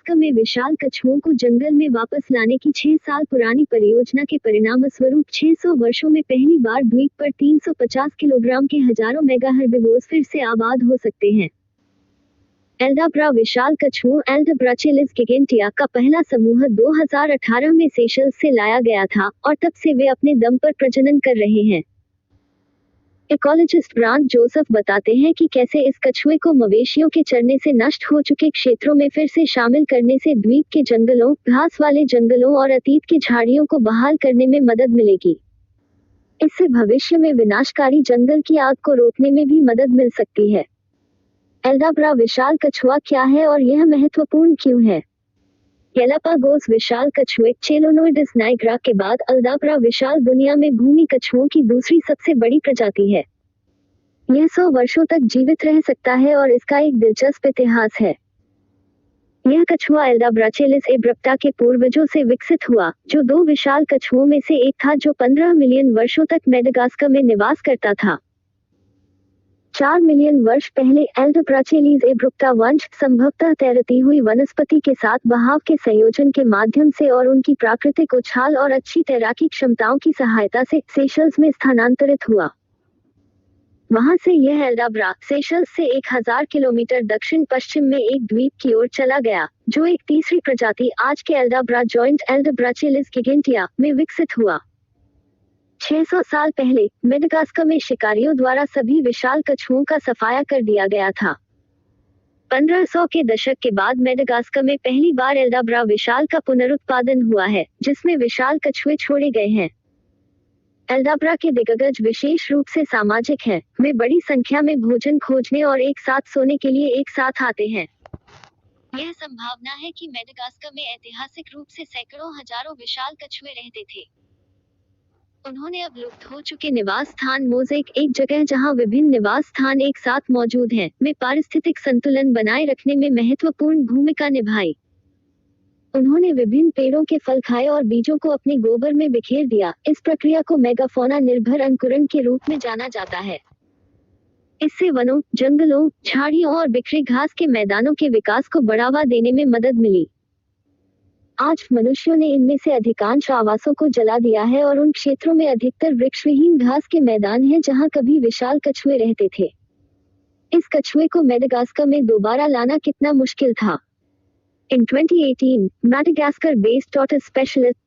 Madagascar में विशाल कछुओं को जंगल में वापस लाने की 6 साल पुरानी परियोजना के परिणामस्वरूप 600 वर्षों में पहली बार द्वीप पर 350 किलोग्राम के हजारों मेगा हर्बिवोर्स फिर से आबाद हो सकते हैं। एल्डाब्रा विशाल कछुओं एल्डाब्राचेलिस गिगेंटिया का पहला समूह 2018 में सेशल्स से लाया गया था और तब से वे अपने दम पर प्रजनन कर रहे हैं। इकोलॉजिस्ट ब्रांड जोसेफ बताते हैं कि कैसे इस कछुए को मवेशियों के चरने से नष्ट हो चुके क्षेत्रों में फिर से शामिल करने से द्वीप के जंगलों, घास वाले जंगलों और अतीत की झाड़ियों को बहाल करने में मदद मिलेगी। इससे भविष्य में विनाशकारी जंगल की आग को रोकने में भी मदद मिल सकती है। एल्डाब्रा विशाल कछुआ क्या है और यह महत्वपूर्ण क्यों है? गैलापागोस विशाल कछुए चेलोनोइडस नाइग्रा के बाद एल्डाब्रा विशाल दुनिया में भूमि कछुओं की दूसरी सबसे बड़ी प्रजाति है। यह 100 वर्षों तक जीवित रह सकता है और इसका एक दिलचस्प इतिहास है। यह कछुआ एल्डाब्राचेलिस एब्रप्टा के पूर्वजों से विकसित हुआ, जो 2 विशाल कछुओं में से एक था जो 15 मिलियन वर्षों तक मेडागास्कर में निवास करता था। 4 मिलियन वर्ष पहले एल्डाब्राचेलिस एब्रप्टा वंश संभवतः तैरती हुई वनस्पति के साथ बहाव के संयोजन के माध्यम से और उनकी प्राकृतिक उछाल और अच्छी तैराकी क्षमताओं की सहायता से सेशल्स में स्थानांतरित हुआ। वहां से यह एल्डाब्रा सेशल्स से 1000 किलोमीटर दक्षिण पश्चिम में एक द्वीप की ओर चला गया, जो एक तीसरी प्रजाति आज के एल्डाब्रा जॉइंट एल्डाब्राचेलिस गिगेंटिया में विकसित हुआ। 600 साल पहले मेडागास्कर में शिकारियों द्वारा सभी विशाल कछुओं का सफाया कर दिया गया था। 1500 के दशक के बाद मेडागास्कर में पहली बार एल्डाब्रा विशाल का पुनरुत्पादन हुआ है, जिसमें विशाल कछुए छोड़े गए हैं। एल्डाब्रा के दिग्गज विशेष रूप से सामाजिक हैं, वे बड़ी संख्या में भोजन खोजने और एक साथ सोने के लिए एक साथ आते हैं। यह संभावना है कि मेडागास्कर में ऐतिहासिक रूप से सैकड़ों हजारों विशाल कछुए रहते थे। उन्होंने अब लुप्त हो चुके निवास स्थान मोज़ेक, एक जगह जहां विभिन्न निवास स्थान एक साथ मौजूद हैं, में पारिस्थितिक संतुलन बनाए रखने में महत्वपूर्ण भूमिका निभाई। उन्होंने विभिन्न पेड़ों के फल खाए और बीजों को अपने गोबर में बिखेर दिया। इस प्रक्रिया को मेगाफोना निर्भर अंकुरण के रूप में जाना जाता है। इससे वनों, जंगलों, झाड़ियों और बिखरे घास के मैदानों के विकास को बढ़ावा देने में मदद मिली। आज मनुष्यों ने इनमें से अधिकांश आवासों को जला दिया है और उन क्षेत्रों में अधिकतर वृक्षविहीन घास के मैदान हैं जहां कभी विशाल कछुए रहते थे। इस कछुए को मेडागास्कर में दोबारा लाना कितना मुश्किल था? In 2018, Madagascar-based tortoise specialist